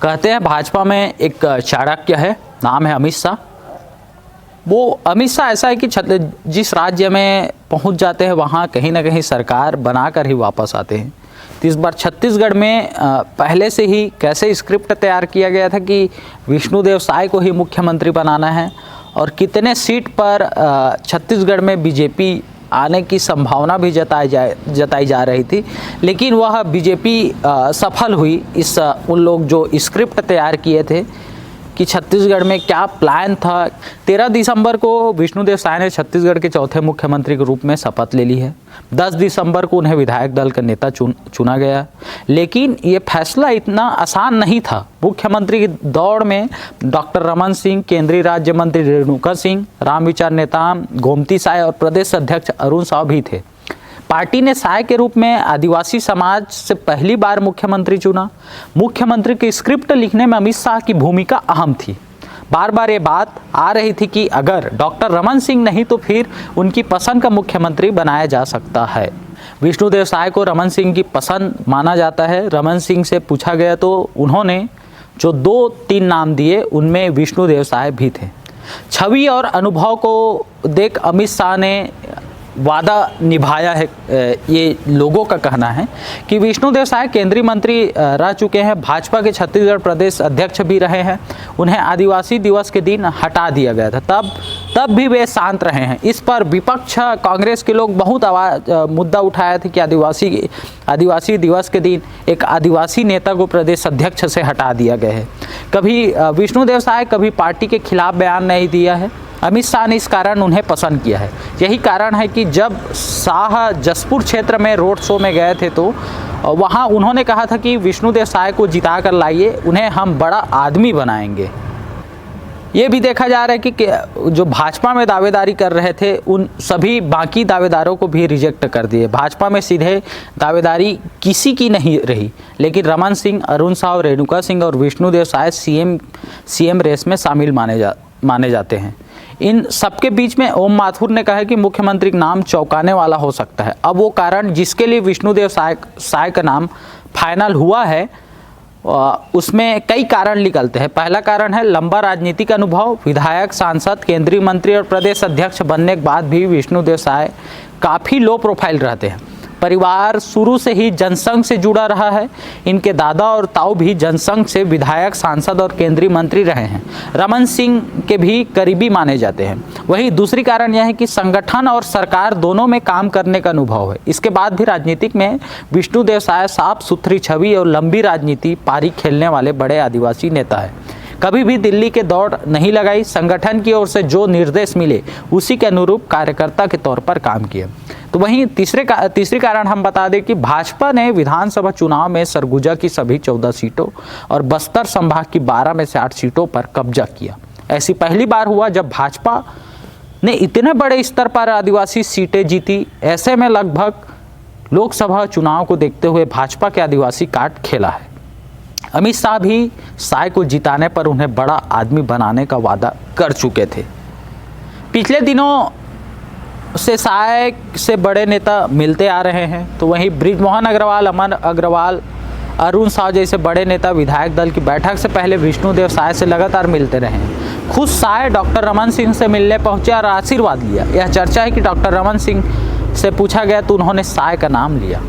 कहते हैं भाजपा में एक चाणक्य है, नाम है अमित शाह। वो अमित शाह ऐसा है कि जिस राज्य में पहुंच जाते हैं वहाँ कहीं ना कहीं सरकार बनाकर ही वापस आते हैं। तो इस बार छत्तीसगढ़ में पहले से ही कैसे स्क्रिप्ट तैयार किया गया था कि विष्णुदेव साय को ही मुख्यमंत्री बनाना है और कितने सीट पर छत्तीसगढ़ में बीजेपी आने की संभावना भी जताई जा रही थी, लेकिन वह बीजेपी सफल हुई। उन लोग जो स्क्रिप्ट तैयार किए थे कि छत्तीसगढ़ में क्या प्लान था। 13 दिसंबर को विष्णुदेव साय ने छत्तीसगढ़ के चौथे मुख्यमंत्री के रूप में शपथ ले ली है। 10 दिसंबर को उन्हें विधायक दल का नेता चुना गया, लेकिन ये फैसला इतना आसान नहीं था। मुख्यमंत्री की दौड़ में डॉक्टर रमन सिंह, केंद्रीय राज्य मंत्री रेणुका सिंह, रामविचार नेताम गोमती साय और प्रदेश अध्यक्ष अरुण साव भी थे। पार्टी ने साय के रूप में आदिवासी समाज से पहली बार मुख्यमंत्री चुना। मुख्यमंत्री की स्क्रिप्ट लिखने में अमित शाह की भूमिका अहम थी। बार बार ये बात आ रही थी कि अगर डॉक्टर रमन सिंह नहीं तो फिर उनकी पसंद का मुख्यमंत्री बनाया जा सकता है। विष्णुदेव साय को रमन सिंह की पसंद माना जाता है। रमन सिंह से पूछा गया तो उन्होंने जो 2-3 नाम दिए उनमें विष्णुदेव साय भी थे। छवि और अनुभव को देख अमित शाह ने वादा निभाया है। ये लोगों का कहना है कि विष्णुदेव साय केंद्रीय मंत्री रह चुके हैं, भाजपा के छत्तीसगढ़ प्रदेश अध्यक्ष भी रहे हैं। उन्हें आदिवासी दिवस के दिन हटा दिया गया था, तब भी वे शांत रहे हैं। इस पर विपक्ष कांग्रेस के लोग बहुत मुद्दा उठाया था कि आदिवासी दिवस के दिन एक आदिवासी नेता को प्रदेश अध्यक्ष से हटा दिया गया है। कभी विष्णुदेव साय कभी पार्टी के खिलाफ बयान नहीं दिया है। अमित शाह ने इस कारण उन्हें पसंद किया है। यही कारण है कि जब शाह जसपुर क्षेत्र में रोड शो में गए थे तो वहां उन्होंने कहा था कि विष्णुदेव साय को जिता कर लाइए, उन्हें हम बड़ा आदमी बनाएंगे। ये भी देखा जा रहा है कि जो भाजपा में दावेदारी कर रहे थे उन सभी बाकी दावेदारों को भी रिजेक्ट कर दिए। भाजपा में सीधे दावेदारी किसी की नहीं रही, लेकिन रमन सिंह, अरुण साव, रेणुका सिंह और विष्णुदेव साय सीएम रेस में शामिल माने जाते हैं। इन सबके बीच में ओम माथुर ने कहा कि मुख्यमंत्री का नाम चौंकाने वाला हो सकता है। अब वो कारण जिसके लिए विष्णुदेव साय का नाम फाइनल हुआ है उसमें कई कारण निकलते हैं। पहला कारण है लंबा राजनीतिक अनुभव। विधायक, सांसद, केंद्रीय मंत्री और प्रदेश अध्यक्ष बनने के बाद भी विष्णुदेव साय काफ़ी लो प्रोफाइल रहते हैं। परिवार शुरू से ही जनसंघ से जुड़ा रहा है। इनके दादा और ताऊ भी जनसंघ से विधायक, सांसद और केंद्रीय मंत्री रहे हैं। रमन सिंह के भी करीबी माने जाते हैं। वहीं दूसरी कारण यह है कि संगठन और सरकार दोनों में काम करने का अनुभव है। इसके बाद भी राजनीतिक में विष्णुदेव साय साफ सुथरी छवि और लंबी राजनीति पारी खेलने वाले बड़े आदिवासी नेता है। कभी भी दिल्ली के दौड़ नहीं लगाई। संगठन की ओर से जो निर्देश मिले उसी के अनुरूप कार्यकर्ता के तौर पर काम किए। तो वहीं तीसरी कारण हम बता दें कि भाजपा ने विधानसभा चुनाव में सरगुजा की सभी 14 सीटों और बस्तर संभाग की 12 में से 8 सीटों पर कब्जा किया। ऐसी पहली बार हुआ जब भाजपा ने इतने बड़े स्तर पर आदिवासी सीटें जीती। ऐसे में लगभग लोकसभा चुनाव को देखते हुए भाजपा के आदिवासी कार्ड खेला है। अमित शाह भी साय को जिताने पर उन्हें बड़ा आदमी बनाने का वादा कर चुके थे। पिछले दिनों से साय से बड़े नेता मिलते आ रहे हैं। तो वहीं बृजमोहन अग्रवाल, अमन अग्रवाल, अरुण साव जैसे बड़े नेता विधायक दल की बैठक से पहले विष्णुदेव साय से लगातार मिलते रहे हैं। खुद साय डॉक्टर रमन सिंह से मिलने पहुंचे और आशीर्वाद लिया। यह चर्चा है कि डॉक्टर रमन सिंह से पूछा गया तो उन्होंने साय का नाम लिया।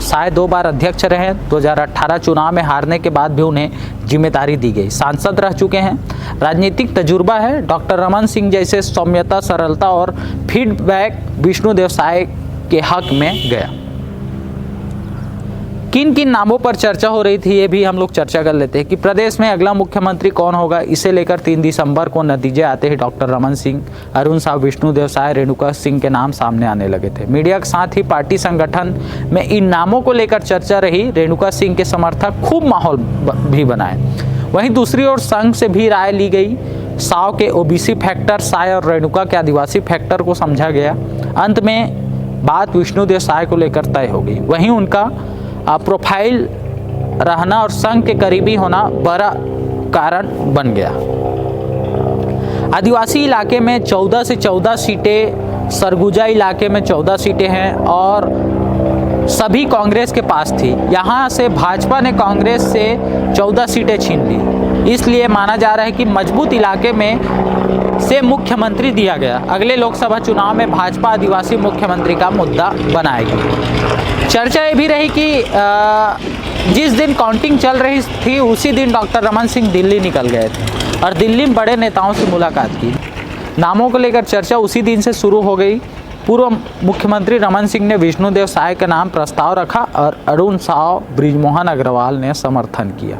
साय 2 बार अध्यक्ष रहे। 2018 चुनाव में हारने के बाद भी उन्हें जिम्मेदारी दी गई। सांसद रह चुके हैं। राजनीतिक तजुर्बा है। डॉक्टर रमन सिंह जैसे सौम्यता, सरलता और फीडबैक विष्णुदेव साय के हक में गया। किन किन नामों पर चर्चा हो रही थी ये भी हम लोग चर्चा कर लेते हैं कि प्रदेश में अगला मुख्यमंत्री कौन होगा। इसे लेकर 3 दिसंबर को नतीजे आते ही डॉक्टर रमन सिंह, अरुण साव, विष्णुदेव साय, रेणुका सिंह के नाम सामने आने लगे थे। मीडिया के साथ ही पार्टी संगठन में इन नामों को लेकर चर्चा रही। रेणुका सिंह के समर्थक खूब माहौल भी बनाए। वहीं दूसरी ओर संघ से भी राय ली गई। साव के ओबीसी फैक्टर, साय और रेणुका के आदिवासी फैक्टर को समझा गया। अंत में बात विष्णुदेव साय को लेकर तय हो गई। वहीं उनका प्रोफाइल रहना और संघ के करीबी होना बड़ा कारण बन गया। आदिवासी इलाके में 14 से 14 सीटें, सरगुजा इलाके में 14 सीटें हैं और सभी कांग्रेस के पास थी। यहाँ से भाजपा ने कांग्रेस से 14 सीटें छीन ली। इसलिए माना जा रहा है कि मजबूत इलाके में से मुख्यमंत्री दिया गया। अगले लोकसभा चुनाव में भाजपा आदिवासी मुख्यमंत्री का मुद्दा बनाएगी। चर्चा ये भी रही कि जिस दिन काउंटिंग चल रही थी उसी दिन डॉक्टर रमन सिंह दिल्ली निकल गए थे और दिल्ली में बड़े नेताओं से मुलाकात की। नामों को लेकर चर्चा उसी दिन से शुरू हो गई। पूर्व मुख्यमंत्री रमन सिंह ने विष्णुदेव साय का नाम प्रस्ताव रखा और अरुण साव, बृजमोहन अग्रवाल ने समर्थन किया।